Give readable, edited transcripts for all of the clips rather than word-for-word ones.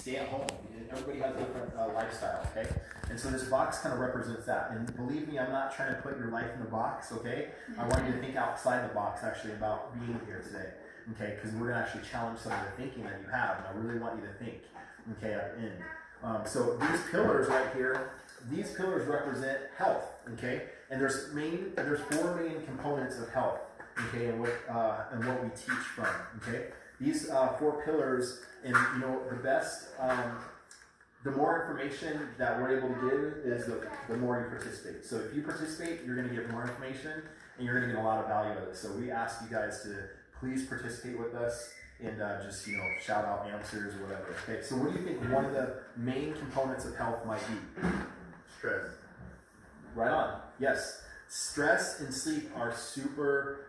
stay at home. Everybody has a different lifestyle, okay? And so this box kind of represents that. And believe me, I'm not trying to put your life in a box, okay? I want you to think outside the box, actually, about being here today, okay? Because we're going to actually challenge some of the thinking that you have, and I really want you to think, okay, at the end. So these pillars right here, these pillars represent health, okay? And there's 4 main components of health, okay, and what we teach from, okay? These 4 pillars, and you know, the more information that we're able to give is the more you participate. So if you participate, you're going to get more information, and you're going to get a lot of value out of it. So we ask you guys to please participate with us, and just, you know, shout out answers or whatever. Okay, so what do you think one of the main components of health might be? Stress. Right on. Yes. Stress and sleep are super,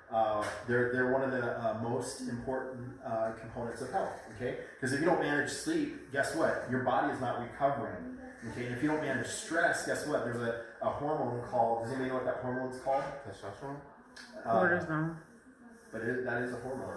they're one of the most important components of health, okay? Because if you don't manage sleep, guess what? Your body is not recovering, okay? And if you don't manage stress, guess what? There's a hormone called, does anybody know what that hormone is called? Testosterone? Cortisol. But that is a hormone.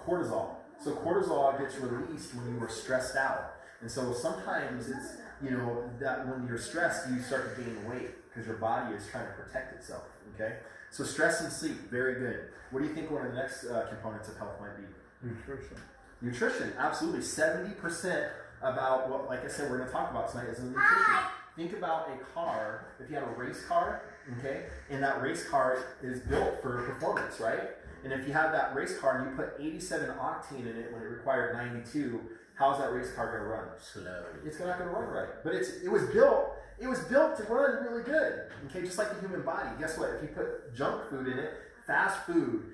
Cortisol. So cortisol gets released when you are stressed out. And so sometimes it's, you know, that when you're stressed, you start to gain weight because your body is trying to protect itself, okay? So stress and sleep, very good. What do you think one of the next components of health might be? Nutrition. Nutrition, absolutely. 70% about what, like I said, we're going to talk about tonight is nutrition. Think about a car, if you have a race car, okay? And that race car is built for performance, right? And if you have that race car and you put 87 octane in it when it required 92, how's that race car going to run? Slow. It's not going to run right. But it was built to run really good. Okay, just like the human body. Guess what? If you put junk food in it, fast food,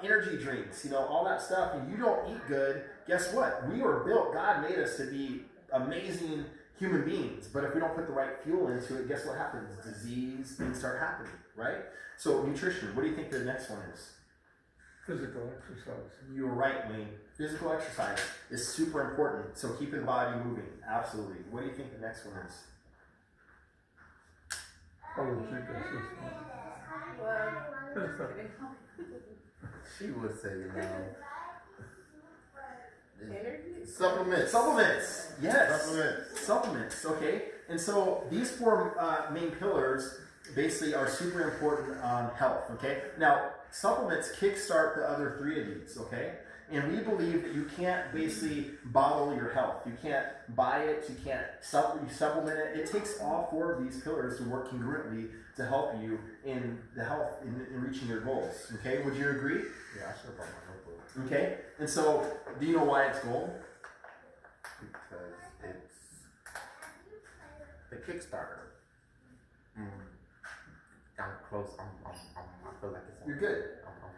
energy drinks, you know, all that stuff, and you don't eat good, guess what? We were built, God made us to be amazing human beings. But if we don't put the right fuel into it, guess what happens? Disease, things start happening, right? So nutrition, what do you think the next one is? Physical exercise. You were right, Wayne. Physical exercise is super important. So keeping the body moving, absolutely. What do you think the next one is? She would say, you know. Energy? Supplements. Yes. Supplements. Supplements. Okay. And so these 4 main pillars basically are super important on health. Okay. Now supplements kickstart the other 3 of these. Okay. And we believe that you can't basically bottle your health. You can't buy it. You can't supplement it. It takes all 4 of these pillars to work congruently to help you in the health, in reaching your goals. Okay, would you agree? Yeah, I should have brought my notebook. Okay, and so do you know why it's gold? Because it's the Kickstarter. I'm close. I feel like it's. You're good.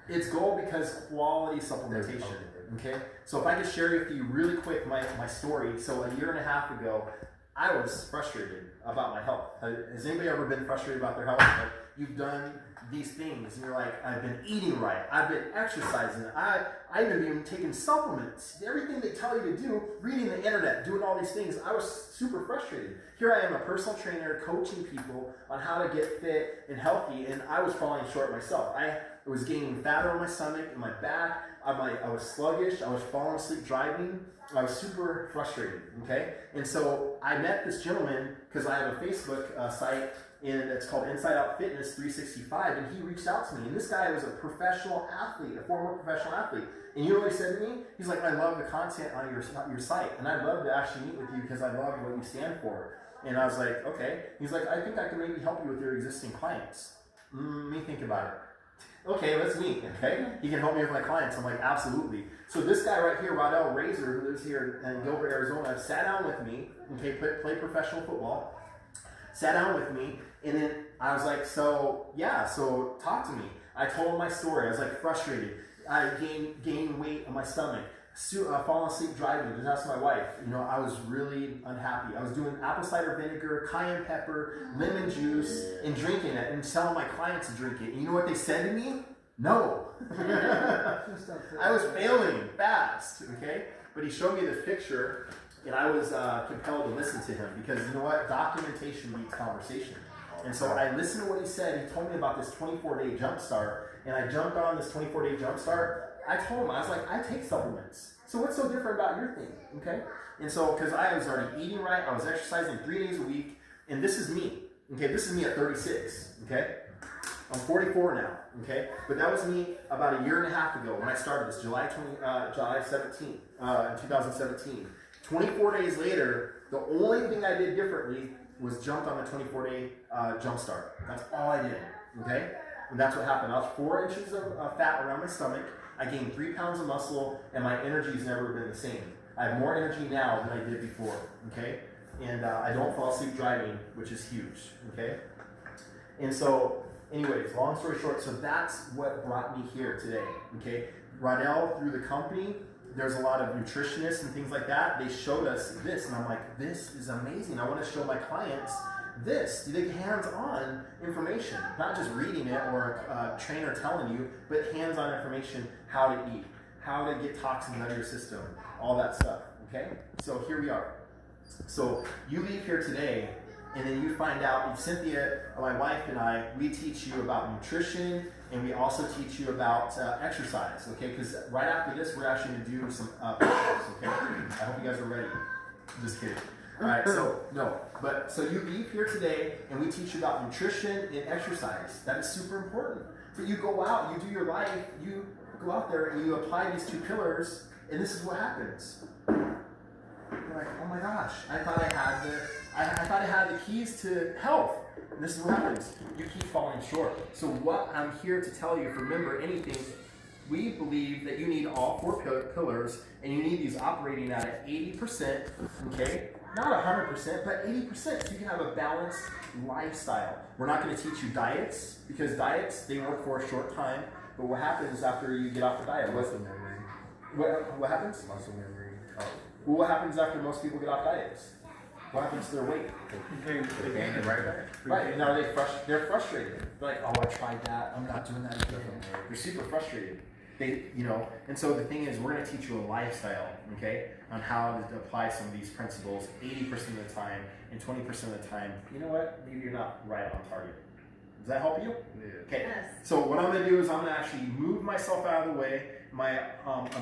It's gold because quality supplementation. Okay, so if I could share with you really quick my story. So a year and a half ago, I was frustrated about my health. Has anybody ever been frustrated about their health? Like, you've done these things, and you're like, I've been eating right, I've been exercising, I've even been taking supplements, everything they tell you to do, reading the internet, doing all these things. I was super frustrated. Here I am, a personal trainer, coaching people on how to get fit and healthy, and I was falling short myself. I was gaining fat on my stomach and my back. I was sluggish. I was falling asleep driving. I was super frustrated, okay? And so I met this gentleman because I have a Facebook site, and it's called Inside Out Fitness 365, and he reached out to me. And this guy was a professional athlete, a former professional athlete. And you know what he said to me? He's like, I love the content on your site, and I'd love to actually meet with you because I love what you stand for. And I was like, okay. He's like, I think I can maybe help you with your existing clients. Let me think about it. Okay, let's meet, okay? He can help me with my clients. I'm like, absolutely. So this guy right here, Rodell Razor, who lives here in Gilbert, Arizona, sat down with me, okay, played professional football, sat down with me, and then I was like, so talk to me. I told him my story. I was like frustrated. I gained weight on my stomach, falling asleep driving. Just ask my wife. You know, I was really unhappy. I was doing apple cider vinegar, cayenne pepper, lemon juice, and drinking it, and telling my clients to drink it. And you know what they said to me? No. I was failing fast, okay? But he showed me this picture, and I was compelled to listen to him because you know what? Documentation beats conversation. And so I listened to what he said. He told me about this 24-day jump start, and I jumped on this 24-day jump start. I told him, I was like, I take supplements. So what's so different about your thing? Okay? And so, because I was already eating right, I was exercising 3 days a week, and this is me. Okay? This is me at 36. Okay? I'm 44 now. Okay? But that was me about a year and a half ago when I started this, July 17th, in 2017. 24 days later, the only thing I did differently was jumped on the 24-day jump start. That's all I did. Okay? And that's what happened. I was 4 inches of fat around my stomach. I gained 3 pounds of muscle, and my energy's never been the same. I have more energy now than I did before. Okay? And I don't fall asleep driving, which is huge. Okay? And so, anyways, long story short, so that's what brought me here today. Okay? Ronell, through the company, there's a lot of nutritionists and things like that. They showed us this, and I'm like, this is amazing. I want to show my clients this. You get hands-on information, not just reading it or a trainer telling you, but hands-on information, how to eat, how to get toxins out of your system, all that stuff. Okay? So here we are. So you leave here today, and then you find out, Cynthia, my wife, and I, we teach you about nutrition, and we also teach you about exercise, okay? Because right after this, we're actually going to do some push-ups, okay? I hope you guys are ready. Just kidding. All right, so you leave here today, and we teach you about nutrition and exercise. That is super important. But you go out, you do your life, you go out there, and you apply these 2 pillars, and this is what happens. You're like, oh my gosh, I thought I had the keys to health. And this is what happens. You keep falling short. So what I'm here to tell you, if you remember anything, we believe that you need all 4 pillars, and you need these operating at 80%, okay? Not 100%, but 80%, so you can have a balanced lifestyle. We're not going to teach you diets, because diets, they work for a short time, but what happens after you get off the diet? Muscle memory. What happens? Muscle memory. Oh. Well, what happens after most people get off diets? What happens to their weight? They gain it right back. Right, and are they're frustrated. They're like, oh, I tried that, I'm not doing that again. They're super frustrated. And so the thing is, we're going to teach you a lifestyle, okay, on how to apply some of these principles 80% of the time, and 20% of the time, you know what, maybe you're not right on target. Does that help you? Yeah. Okay, Yes. so what I'm going to do is I'm going to actually move myself out of the way. My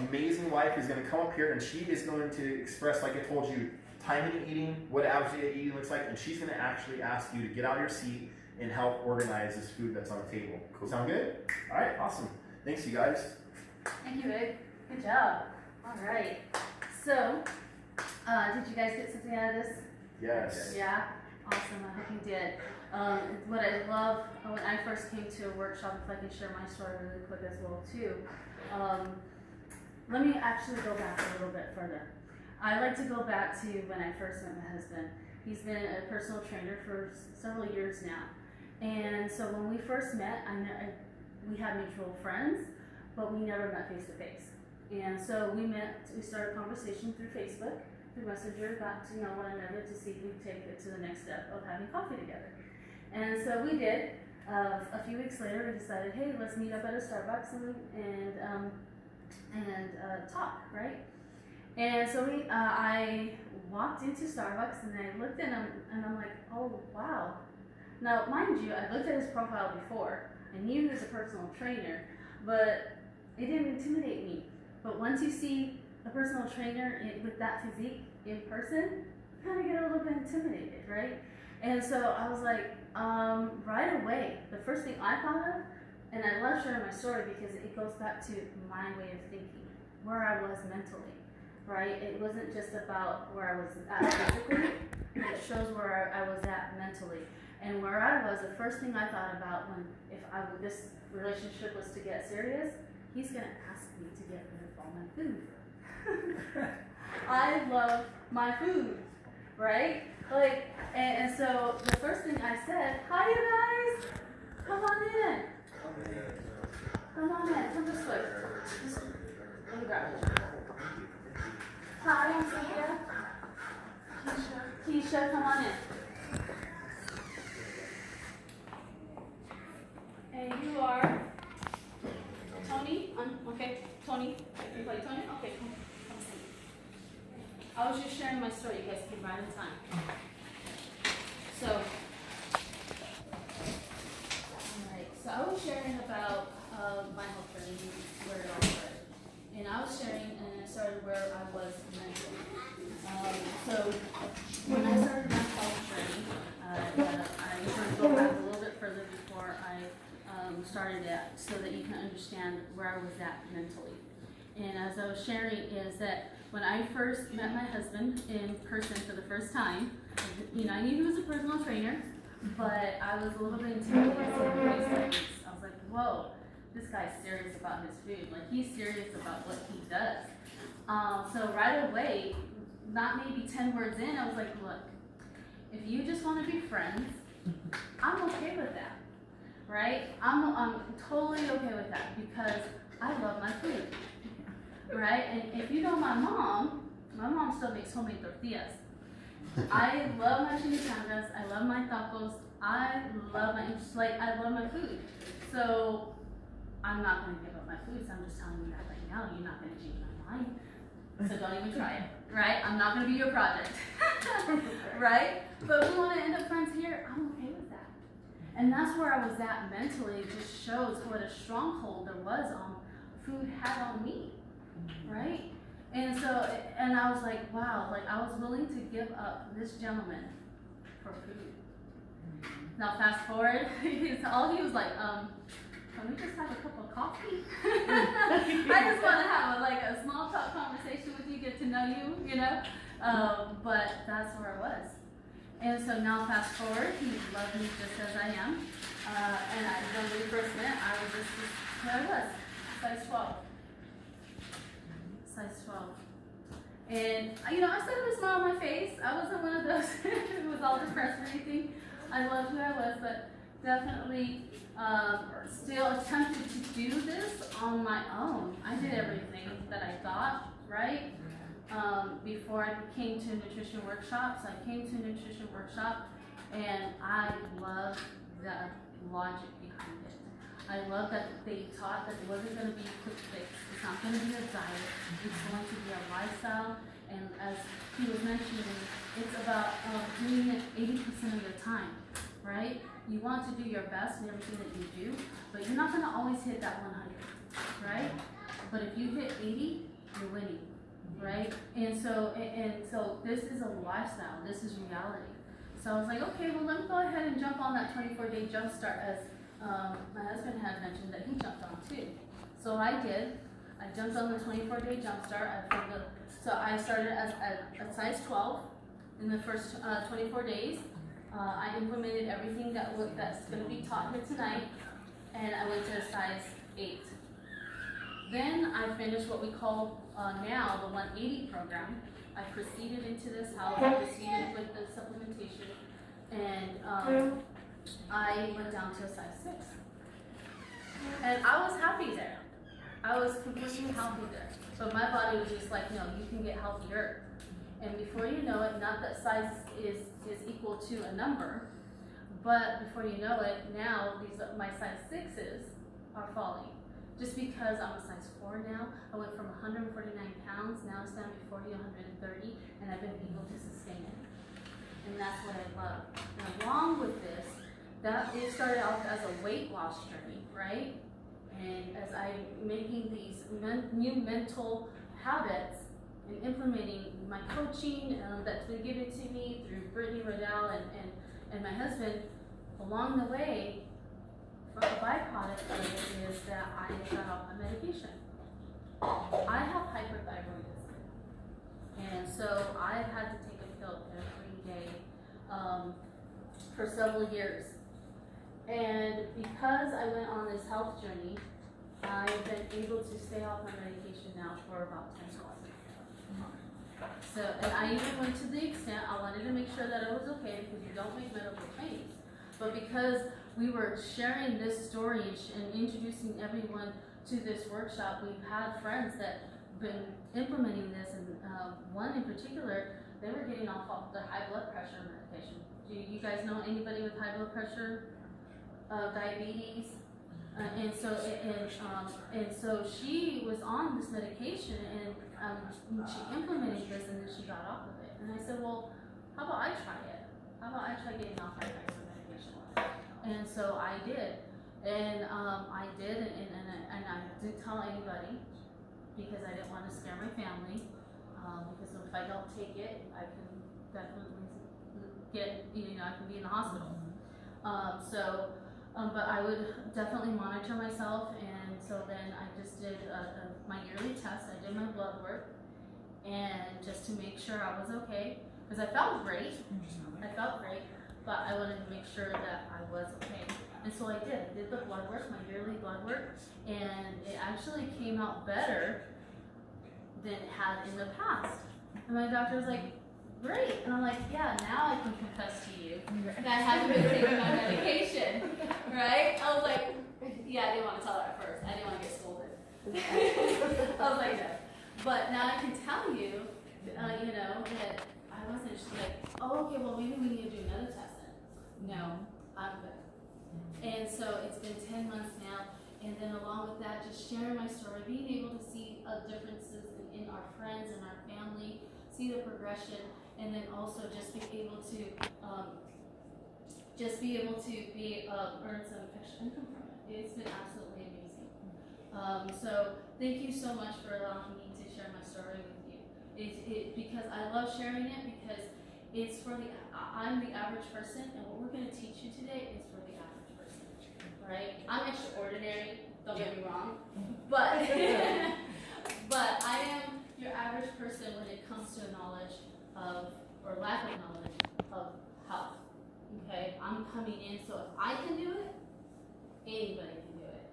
amazing wife is going to come up here, and she is going to express, like I told you, timing eating, what average eating looks like, and she's going to actually ask you to get out of your seat and help organize this food that's on the table. Cool. Sound good? All right, awesome. Thanks, you guys. Thank you, Vic. Good job. All right. So, did you guys get something out of this? Yes. Yeah? Awesome. I hope you did. What I love, when I first came to a workshop, if I can share my story really quick as well, too. Let me actually go back a little bit further. I like to go back to when I first met my husband. He's been a personal trainer for several years now. And so when we first met, we had mutual friends, but we never met face to face. And so we started a conversation through Facebook, through Messenger, got to know one another to see if we'd take it to the next step of having coffee together. And so we did. A few weeks later, we decided, hey, let's meet up at a Starbucks and talk, right? And so I walked into Starbucks and I looked at him and I'm like, oh, wow. Now, mind you, I looked at his profile before. I knew he was a personal trainer, but it didn't intimidate me. But once you see a personal trainer with that physique in person, you kind of get a little bit intimidated, right? And so I was like, right away, the first thing I thought of, and I love sharing my story because it goes back to my way of thinking, where I was mentally, right? It wasn't just about where I was at physically, but it shows where I was at mentally. And where I was, the first thing I thought about if this relationship was to get serious, he's gonna ask me to get rid of all my food. I love my food, right? Like, and so the first thing I said, hi you guys, come on in. Come on in, come this way. Let me grab it. Hi, I'm Cynthia. Keisha, come on in. And you are Tony? Okay, Tony. You play Tony? Okay, come see. I was just sharing my story. You guys came right in time. So, alright. So I was sharing about my health journey, where it all started. started at so that you can understand where I was at mentally. And as I was sharing is that when I first met my husband in person for the first time, you know, I knew he was a personal trainer, but I was a little bit intimidated seeing his face. I was like, whoa, this guy's serious about his food. Like, he's serious about what he does. So right away, not maybe 10 words in, I was like, look, if you just want to be friends, I'm okay with that, right? I'm totally okay with that because I love my food, right? And if you know my mom still makes homemade tortillas. I love my chimichangas, I love my tacos, I love my food. So I'm not going to give up my food, so I'm just telling you that right now, you're not going to change my mind. So don't even try it, right? I'm not going to be your project, right? But we want to end up friends here, I'm okay with that. And that's where I was at mentally. It just shows what a stronghold there was on food had on me, right? And so, and I was like, wow, like I was willing to give up this gentleman for food. Now fast forward, he was like, can we just have a cup of coffee? I just want to have a small talk conversation with you, get to know you, you know? But that's where I was. And so now fast forward, he loved me just as I am. And when we first met, I was just who I was, size 12. Size 12. And, you know, I still had a smile on my face. I wasn't one of those who was all depressed or anything. I loved who I was, but definitely still attempted to do this on my own. I did everything that I thought, right? Before I came to nutrition workshops, I came to a nutrition workshop and I loved the logic behind it. I love that they taught that it wasn't going to be a quick fix. It's not going to be a diet. It's going to be a lifestyle. And as he was mentioning, it's about doing it 80% of your time, right? You want to do your best in everything that you do, but you're not going to always hit that 100, right? But if you hit 80, you're winning, right? And so this is a lifestyle. This is reality. So I was like, okay, well, let me go ahead and jump on that 24-day jump start as my husband had mentioned that he jumped on too. So I did. I jumped on the 24-day jump start. So I started as a size 12 in the first 24 days. I implemented everything that's going to be taught here tonight, and I went to a size 8. Then I finished what we call now the 180 program. I proceeded into this house, I proceeded with the supplementation, and I went down to a size 6. And I was happy there. I was completely healthy there. But my body was just like, no, you can get healthier. And before you know it, not that size is equal to a number, but before you know it, now my size 6s are falling. Just because I'm a size 4 now, I went from 149 pounds, now it's down to 130, and I've been able to sustain it. And that's what I love. And along with this, it started off as a weight loss journey, right? And as I'm making these new mental habits and implementing my coaching that's been given to me through Brittany Riddell and my husband, along the way, a byproduct of it is that I got off my medication. I have hyperthyroidism, and so I've had to take a pill every day for several years. And because I went on this health journey, I've been able to stay off my medication now for about 10 months. So, and I even went to the extent I wanted to make sure that it was okay because you don't make medical claims. But because we were sharing this story and introducing everyone to this workshop, we've had friends that have been implementing this, and one in particular, they were getting off of the high blood pressure medication. Do you guys know anybody with high blood pressure, diabetes? And so she was on this medication, and she implemented this, and then she got off of it. And I said, well, how about I try it? How about I try getting off my medication? And so I did, and I didn't tell anybody because I didn't want to scare my family. Because if I don't take it, I can definitely I can be in the hospital. So But I would definitely monitor myself, and so then I just did my yearly test. I did my blood work, and just to make sure I was okay, because I felt great. But I wanted to make sure that I was okay. And so I did. I did the blood work, my yearly blood work, and it actually came out better than it had in the past. And my doctor was like, great. And I'm like, yeah, now I can confess to you that I haven't been taking my medication, right? I was like, yeah, I didn't want to tell her at first. I didn't want to get scolded. I was like, no. But now I can tell you, that I wasn't just like, oh, okay, well, maybe we need to do another test then. No, I'm good. And so it's been 10 months now. And then along with that, just sharing my story, being able to see differences in our friends and our family, see the progression, and then also just be able to earn some extra income from it. It's been absolutely amazing. So thank you so much for allowing me to share my story with you. Because I love sharing it, because it's for I'm the average person, and what we're going to teach you today is for the average person, right? I'm extraordinary, don't get me wrong, but but I am your average person when it comes to knowledge of, or lack of knowledge of health. Okay, I'm coming in, so if I can do it, anybody can do it.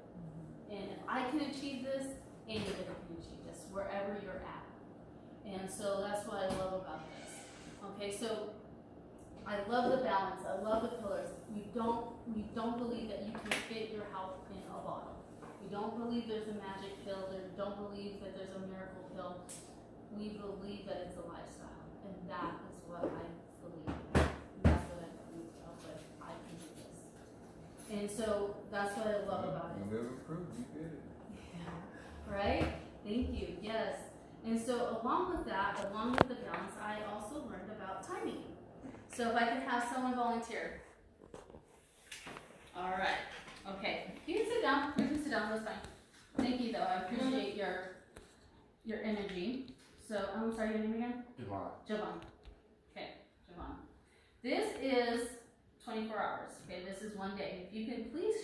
And if I can achieve this, anybody can achieve this, wherever you're at. And so that's what I love about this. Okay, so I love the balance. I love the pillars. We don't believe that you can fit your health in a bottle. We don't believe there's a magic pill. We don't believe that there's a miracle pill. We believe that it's a lifestyle, and that is what I believe. And that's what I believe of what I can do this. And so that's what I love about it. You never proved you did it. Right? Thank you. Yes. And so along with that, along with the balance, I also learned about timing. So if I can have someone volunteer. All right. Okay. You can sit down. You can sit down. That's fine. Thank you, though. I appreciate your energy. So I'm sorry, your name again? Javon. Okay, Javon. This is 24 hours. Okay, this is one day. If you can please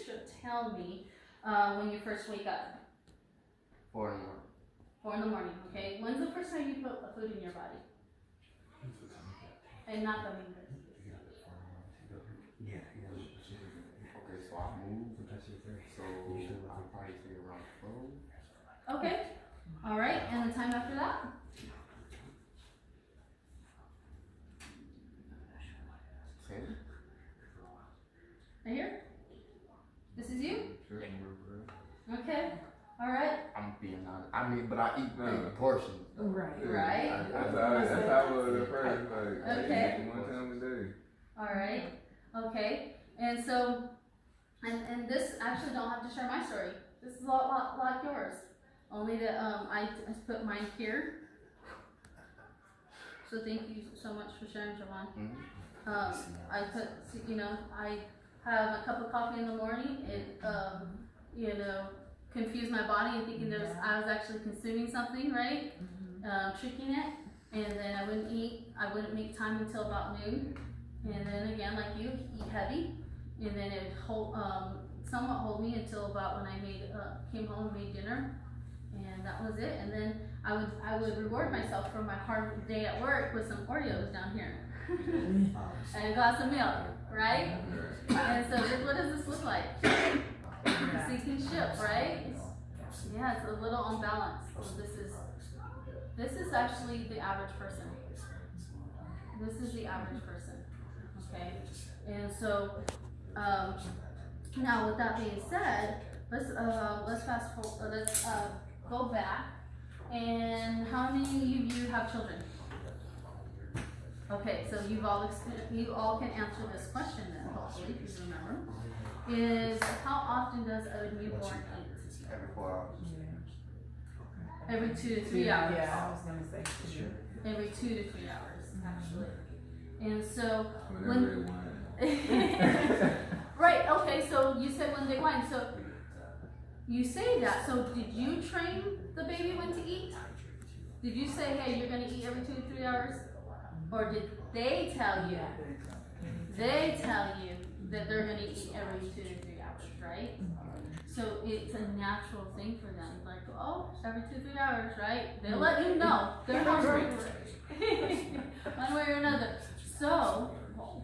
tell me when you first wake up. 4 in the morning. 4 in the morning, okay? When's the first time you put a food in your body? And not the fingers. Okay, so I move. So I'll probably say around 12. Okay. All right, and the time after that? Right here? This is you? Sure. Okay. All right. I'm being honest. I mean, but I eat big portions. Right. That's how I was at first. Like, Okay. I eat 1 time a day. All right. Okay. And so, and this actually don't have to share my story. This is a lot like yours. Only that I put mine here. So thank you so much for sharing, Javon. Mm-hmm. I put, I have a cup of coffee in the morning. It, confused my body and thinking I was actually consuming something, right? Tricking it. And then I wouldn't eat. I wouldn't make time until about noon. And then again, like you, eat heavy. And then it would somewhat hold me until about when I came home and made dinner. And that was it. And then I would reward myself for my hard day at work with some Oreos down here. And a glass of milk, right? And so what does this look like? Sinking ship, right? Yeah, it's a little unbalanced. So this is actually the average person. This is the average person. Okay? And so now with that being said, let's fast forward, let's go back. And how many of you have children? Okay, so you all can answer this question then, hopefully, if you remember. Is how often does a newborn eat? Every 4 hours. Every 2 to 3 hours. Yeah, I was gonna say. Every 2 to 3 hours, actually. And so Whenever they want. right, okay, so you said when they whine. So you say that. So did you train the baby when to eat? Did you say, hey, you're gonna eat every 2 to 3 hours? Or did they tell you? They tell you that they're gonna eat every 2 to 3 hours, right? So it's a natural thing for them. Like, oh, every 2 to 3 hours, right? They'll let you know they're hungry, one way or another. So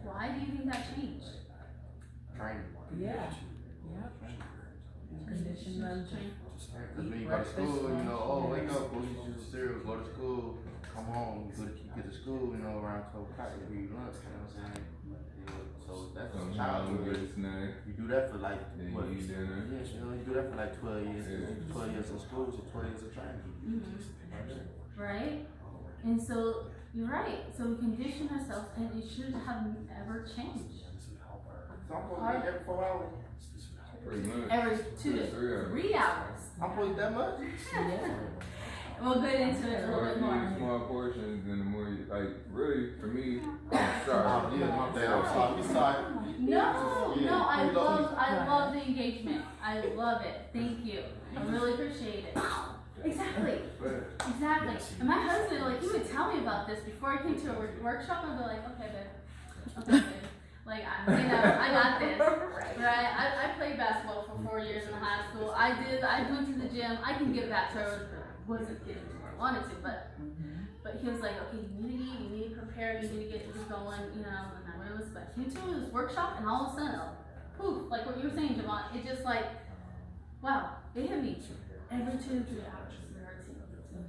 why do you think that changed? Training. Yeah. Condition them to Because when you go to school, you know, oh, wake up, go eat your cereal, go to school, come home, you get to school, you know, around 12 o'clock, you eat lunch, you know what I'm saying? So that's childhood. You do that for like, what? You eat dinner. Yeah, you know, you do that for like 12 years. 12 years in school, so 12 years of training. Right? And so, you're right. So we condition ourselves and it should have never changed. So I'm supposed to eat every 4 hours. Pretty much. Every 2 to 3 hours. I'm supposed to eat that much? We'll get into it a little bit You more. eat small portions, and the more you, like, really, for me, I'm sorry. Yeah, my bad. I'm sorry. I'm sorry. No, I love the engagement. I love it. Thank you. I really appreciate it. Exactly. And my husband, like, he would tell me about this before I came to a workshop. I'd be like, okay, babe. Okay, babe. Like, I got this. Right? I played basketball for 4 years in high school. I went to the gym. I can get back to where I wasn't getting to where I wanted to, but he was like, okay, you need to eat, you need to prepare, you need to get this going, you know, and I really was, but I came to this workshop and all of a sudden, poof, like what you were saying, Javon, it just like, wow, it hit me every 2 to 3 hours,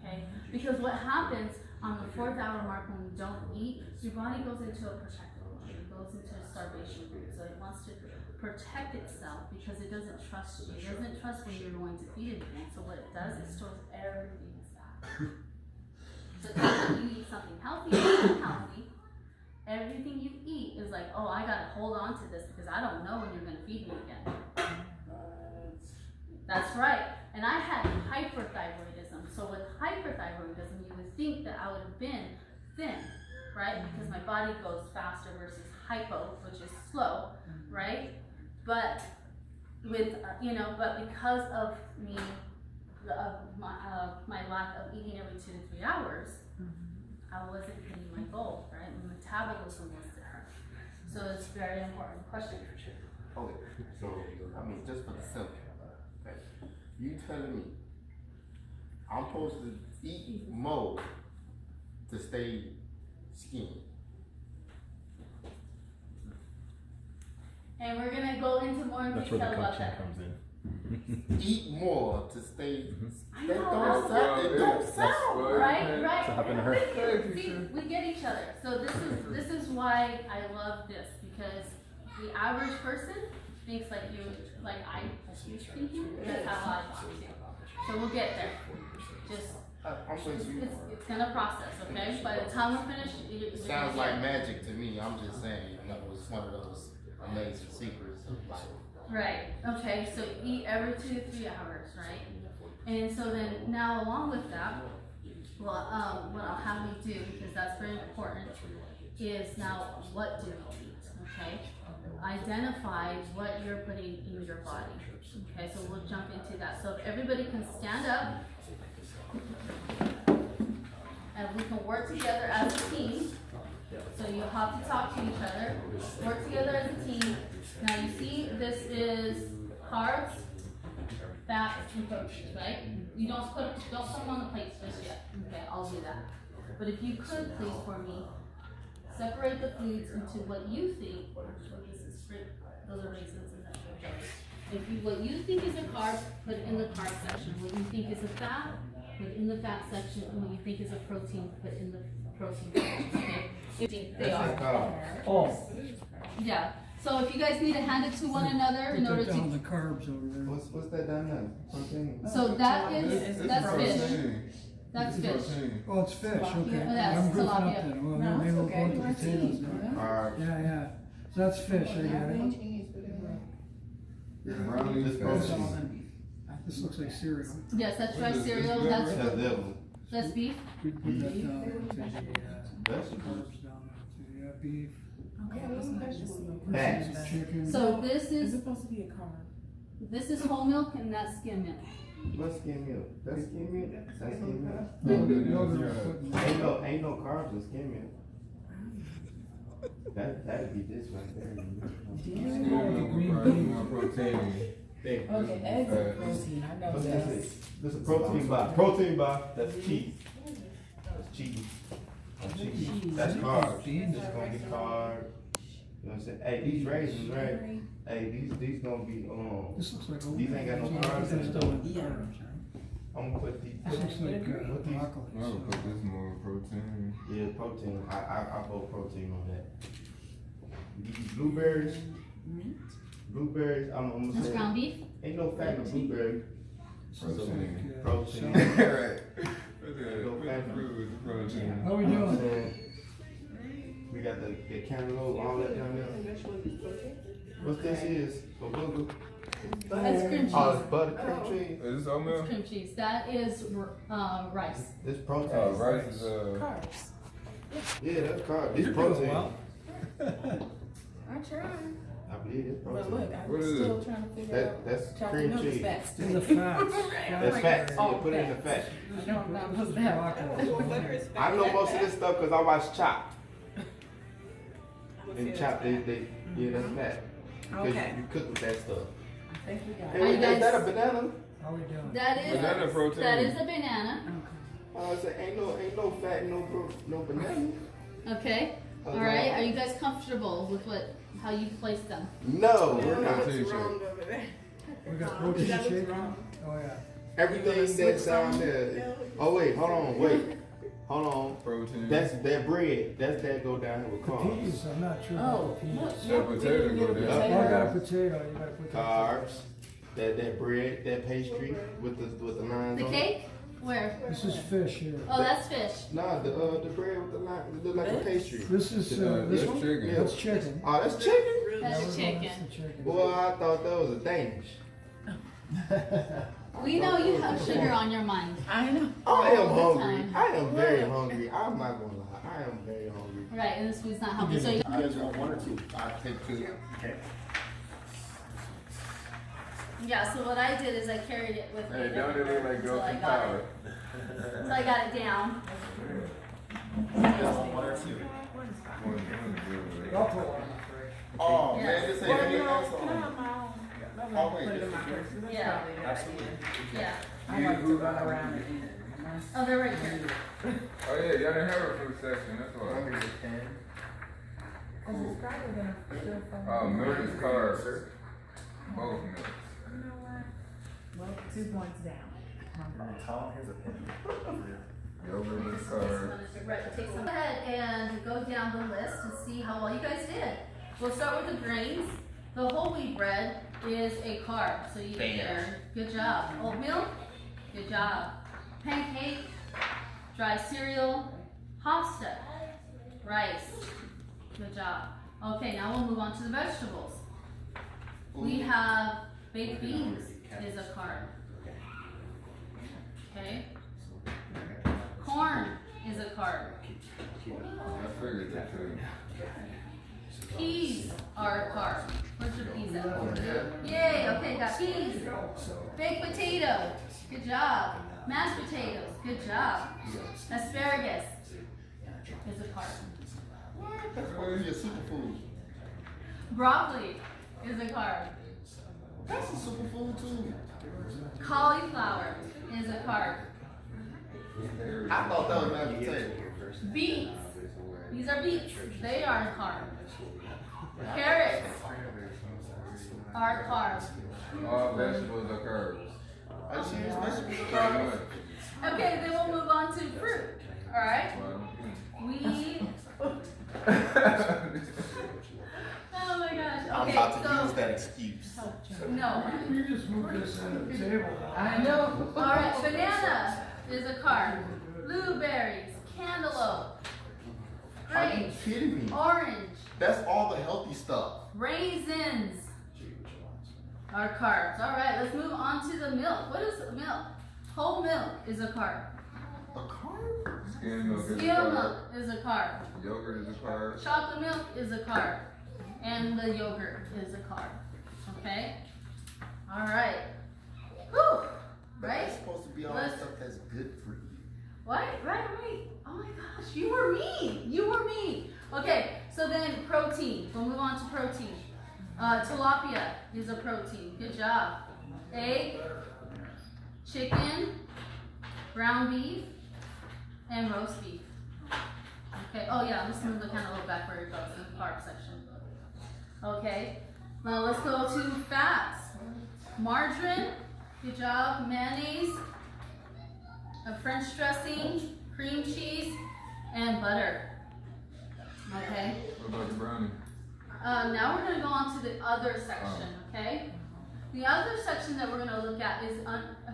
okay? Because what happens on the 4th hour mark when we don't eat, your body goes into a protective mode, it goes into a starvation mode, so it wants to protect itself because it doesn't trust you. It doesn't trust when you're going to feed it again. So what it does is stores everything as fat. So if you eat something healthy or unhealthy, everything you eat is like, oh, I gotta hold on to this because I don't know when you're gonna feed me again. That's right. And I had hyperthyroidism. So with hyperthyroidism, you would think that I would have been thin, right? Because my body goes faster versus hypo, which is slow, right? But with but because of me, my lack of eating every 2 to 3 hours, I wasn't hitting my goal, right? My metabolism was different. So it's a very important question. Okay, so, I mean, just for the simple, okay, you telling me I'm supposed to eat more to stay skinny? And we're gonna go into more That's where detail the about coaching that. comes in. Eat more to stay. I That know. don't sound. It don't sound. Right. What happened to her? See, we get each other. So this is why I love this, because the average person thinks like you, like I was thinking. That's how I thought too. So we'll get there. Just I'm with you. it's gonna process, okay? By the time we're finished, It sounds like magic to me. I'm just saying, you know, it's one of those amazing secrets of life. Right. Okay. So eat every 2 to 3 hours, right? And so then now along with that, well, what I'll have you do, because that's very important, is now what do you eat? Okay. Identify what you're putting in your body. Okay. So we'll jump into that. So if everybody can stand up, and we can work together as a team. So you have to talk to each other, work together as a team. Now you see this is carbs, fats, and proteins, right? You don't put them on the plates just yet. Okay, I'll do that. But if you could please for me, separate the foods into what you think, actually this is fruit, those are raisins and that. What you think is a carb, put it in the carb section. What you think is a fat, put it in the fat section. And what you think is a protein, put it in the protein section, okay? You think they are. Oh. Yeah. So if you guys need to hand it to one another in order Down to. the carbs over there. What's that down there? Protein. So that's fish. Protein. That's fish. Protein. Oh, it's fish, okay. Yes, I'm goofing up tilapia. then. Well, No, maybe it's we'll okay. go to potatoes then. Alright. Yeah. So that's fish, I got it. Brownies, This protein. This looks like cereal. Yes, that's dry What is cereal. this? That's That's devil. that's beef. We put that down to the Vegetables. carbs down there to beef, Fats. chicken. So this It's is supposed to be a carb. this is whole milk and that's skim milk. What's skim milk? That's skim milk? That's skim milk? Yogurt, yogurt we're putting there. Ain't no carbs in skim milk. That'd be this right there. More protein. Okay, eggs are protein, I know What's that. this? This is a protein bar. Protein bar. That's cheese. That's cheese. That's cheese. That's carbs. This is gonna be carbs. You know what I'm saying? Hey, these raisins, right? Hey, these gonna be This looks like These ain't got no carbs in it. Yeah. I'm gonna put these. This looks like What these? broccoli. I would put this more protein. Yeah, protein. I vote protein on that. These blueberries. Blueberries. I'm gonna That's say ground beef. ain't no fat in blueberry. This looks Protein. like, Protein. Right. Put the fruit with the protein. How we You know what I'm doing? saying? We got the cantaloupe, all that down there. What this is? A booger? That's cream cheese. Oh, it's butter cream cheese. Is this oatmeal? It's cream cheese. That is rice. This protein. Rice is Carbs. Yeah, that's carb. This You're doing protein. well. I tried. I believe it's But protein. look, What I'm is still it? trying to figure out. That's chocolate cream milk is cheese. fat. These are fats. That's fat. Oh, Yeah, put it in the fat. fat. I don't know This what's is that. broccoli. I know most of this stuff because I watch Chop. And Chop, yeah, that's fat. Because Okay. you cook with that stuff. I think we got Hey, it. Are you is guys- that a banana? How we doing? That is Banana protein. That is a banana. I say ain't no fat, no banana. Okay. All right. Are you guys comfortable with how you place them? No, we're not. Protein shake. We got protein shake. Oh yeah. Everything that's down there. Oh wait, hold on. Protein. That's that bread. That's that go down here with The carbs. peas, I'm not sure Oh, about the peas. look, Yeah, look, we potato didn't get a go there. Oh, I got a potato. potato, you gotta put that. Carbs. That bread, that pastry with the lines The on cake? Where? This is fish here. Oh, that's fish. it. Nah, the bread with the line, it look like a pastry. This is, this That's one? chicken. That's chicken. Oh, that's chicken. That's That's chicken. the chicken. Boy, I thought that was a Danish. We know you have sugar on your mind. I know. I am All the hungry. time. I am very hungry. I'm not gonna lie. I am very hungry. Right, and this food's not healthy. So you You guys want one or two? I take two. Okay. yeah. So what I did is I carried it with me Hey, don't it look like until I girl got power? it. Until I got it down. You guys want one or two? I'll put one on the fridge. Oh, Yeah. man, this ain't Well, any no, else can I on. have my own? Oh, wait, Put it this in my is yours? purse. That's Yeah. probably a good Absolutely. idea. Yeah. I like to run around and eat it. Oh, they're right here. Oh yeah, y'all didn't have a fruit section, that's why. Cause it's probably gonna still fall. Oh, milk is carbs. Both milk. You know what? Well, 2 points down. Tom, here's a pin. Yogurt is carbs. Right, take some ahead and go down the list and see how well you guys did. We'll start with the grains. The whole wheat bread is a carb, so you get there. Good job. Oatmeal, good job. Pancake, dry cereal, pasta, rice. Good job. Okay, now we'll move on to the vegetables. We have baked beans is a carb. Okay. Corn is a carb. I figured that too. Peas are a carb. Where's your peas at? Yay, okay, got peas. Baked potato, good job. Mashed potatoes, good job. Asparagus is a carb. That's part of your superfood. Broccoli is a carb. That's a superfood too. Cauliflower is a carb. I thought that was mashed potato. Beets, these are beets. They are a carb. Carrots are carbs. All vegetables are carbs. I just use vegetables Pretty carbs. much. Okay, then we'll move on to fruit. All right. Well, We. Oh my gosh. I'm Okay, about to so use that excuse. no. You just move this in the table. I know. All right, banana is a carb. Blueberries, cantaloupe, Are you grapes, kidding me? orange, That's all the healthy stuff. raisins are carbs. All right, let's move on to the milk. What is milk? Whole milk is a carb. A carb? Skim milk is a Skim carb. milk is a carb. Yogurt is a carb. Chocolate milk is a carb. And the yogurt is a carb. Okay? All right. Whew. Right? That's supposed to be all Let's- the stuff that's good for you. What? Right. Oh my gosh, you were me. You were me. Okay, So then protein. We'll move on to protein. Tilapia is a protein. Good job. Egg, chicken, ground beef, and roast beef. Okay. Oh yeah, I'm just gonna kind of look back where it goes in the carb section. Okay. Now let's go to fats. Margarine. Good job. Mayonnaise, a French dressing, cream cheese, and butter. Okay. What about the brownie? Now we're going to go on to the other section, okay? The other section that we're going to look at is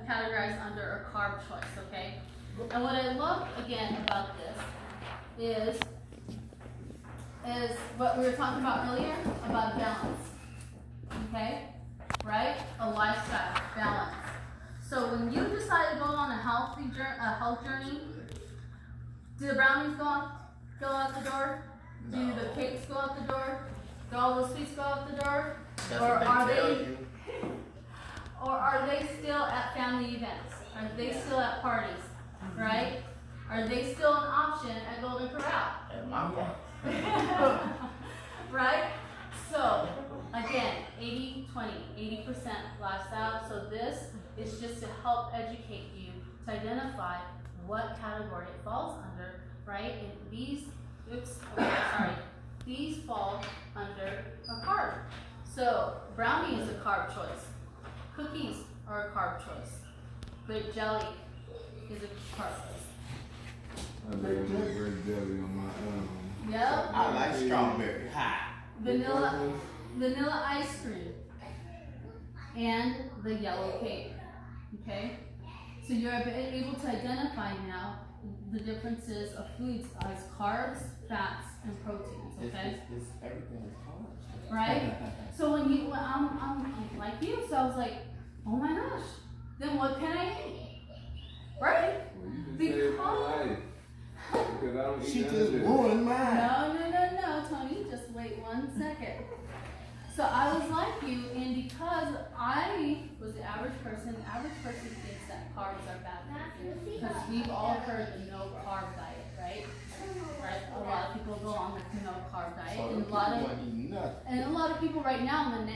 categorized under a carb choice, okay? And what I love, again, about this is what we were talking about earlier, about balance, okay? Right? A lifestyle, balance. So when you decide to go on a health journey, do the brownies go out the door? Do the cakes go out the door? Do all the sweets go out the door? That's Or what are they tell they you. or are they still at family events? Are they still at parties? Right? Are they still an option at Golden Corral? At my part. Right? So, again, 80-20, 80% lifestyle. So this is just to help educate you to identify what category it falls under, right? And these fall under a carb. So, brownie is a carb choice. Cookies are a carb choice. Grape jelly is a carb choice. I love grape jelly on my Yep. I like strawberry hot. Vanilla ice cream, and the yellow cake. Okay, so you're able to identify now the differences of foods as carbs, fats, and proteins. Okay, It's everything is carbs. right? So when I'm like you, so I was like, oh my gosh, then what can I eat? Right? Well, you just saved my life. Because I don't eat She none just of this. ruined mine. No, Tony, just wait 1 second. So I was like you, and because I was the average person thinks that carbs are bad for you. Because we've all heard the no carb diet, right? Right? A lot of people go on the no carb diet, So and a lot of people right now,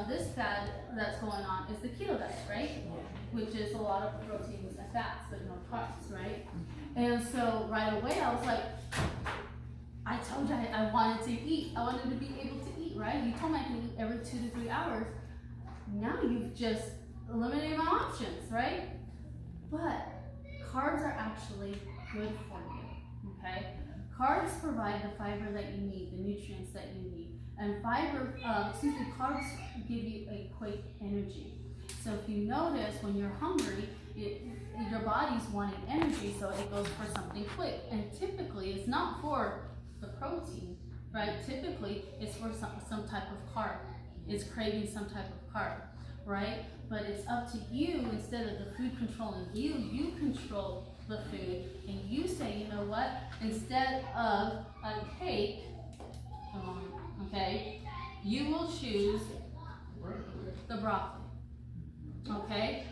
this fad that's going on is the keto diet, right? Which is a lot of proteins and fats, but no carbs, right? And so right away I was like, I told you I wanted to eat. I wanted to be able to eat, right? You told me I can eat every 2 to 3 hours. Now you've just eliminated my options, right? But carbs are actually good for you, okay? Carbs provide the fiber that you need, the nutrients that you need. And carbs give you a quick energy. So if you notice when you're hungry, your body's wanting energy, so it goes for something quick. And typically, it's not for the protein, right? Typically, it's for some type of carb. It's craving some type of carb, right? But it's up to you, instead of the food controlling you, you control the food, and you say, you know what? Instead of a cake, okay, you will choose the broccoli, okay?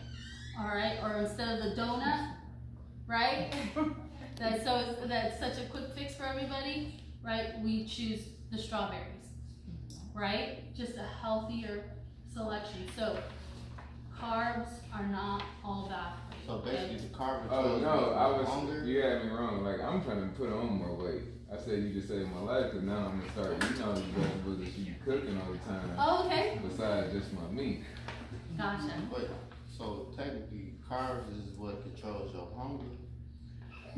All right, or instead of the donut, right? That's such a quick fix for everybody, right? We choose the strawberries, right? Just a healthier selection. So carbs are not all bad. So basically the carb. Oh no, you had me wrong. Like, I'm trying to put on more weight. I said you just saved my life, because now I'm gonna start eating all these vegetables that you be cooking all the time. Oh, okay. Besides just my meat. Gotcha. But so technically, carbs is what controls your hunger.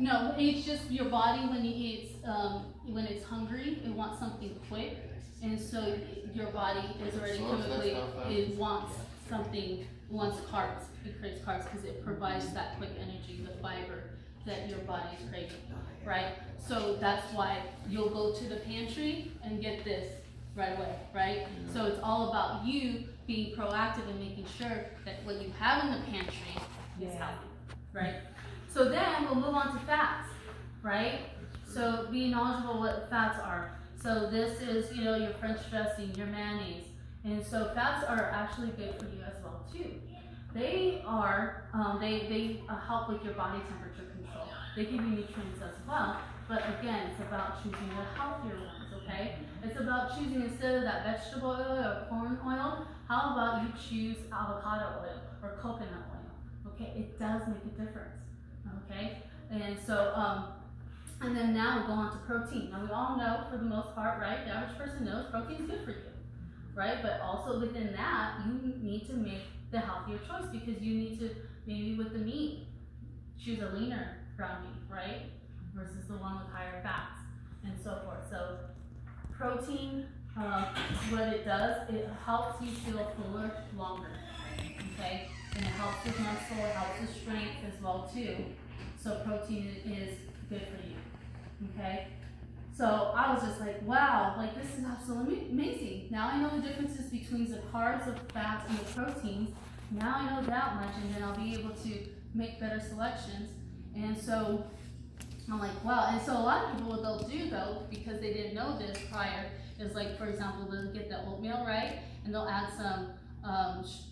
No, it's just your body when it's hungry, it wants something quick, and so your body is already chemically, it wants carbs. It craves carbs because it provides that quick energy, the fiber that your body is craving, right? So that's why you'll go to the pantry and get this right away, right? Yeah. So it's all about you being proactive and making sure that what you have in the pantry is healthy, right? So then we'll move on to fats, right? So be knowledgeable what fats are. So this is, your French dressing, your mayonnaise. And so fats are actually good for you as well too. They are, they help with your body temperature control. They give you nutrients as well. But again, it's about choosing the healthier ones, okay? It's about choosing, instead of that vegetable oil or corn oil, how about you choose avocado oil or coconut oil, okay? It does make a difference, okay? And so, and then now we go on to protein. Now we all know, for the most part, right, the average person knows protein is good for you, right? But also within that, you need to make the healthier choice, because you need to, maybe with the meat, choose a leaner ground beef, right? Versus the one with higher fats and so forth. So protein, what it does, it helps you feel fuller longer, okay? And it helps with muscle, it helps with strength as well too. So protein is good for you, okay? So I was just like, wow, like this is absolutely amazing. Now I know the differences between the carbs, the fats, and the proteins. Now I know that much, and then I'll be able to make better selections. And so I'm like, wow. And so a lot of people, what they'll do though, because they didn't know this prior, is like, for example, they'll get the oatmeal, right? And they'll add some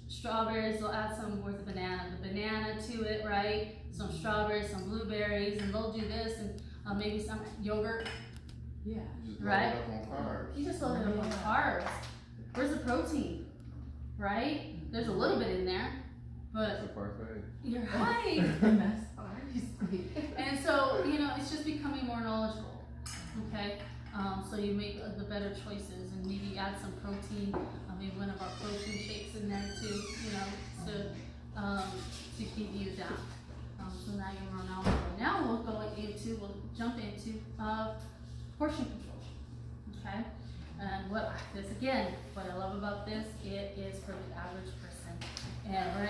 strawberries, they'll add some worth of the banana to it, right? Some strawberries, some blueberries, and they'll do this, and maybe some yogurt. Yeah. You just Right. load it up on carbs. You just load it up on carbs. Where's the protein? Right? There's a little bit in there, That's a but parfait. you're right. That's obviously. And so, you know, it's just becoming more knowledgeable, okay? So you make the better choices, and maybe add some protein, maybe one of our protein shakes in there too, you know, to keep you down. So now you're more knowledgeable. Now we'll jump into portion control, okay? And what I love about this, it is for the average person. And right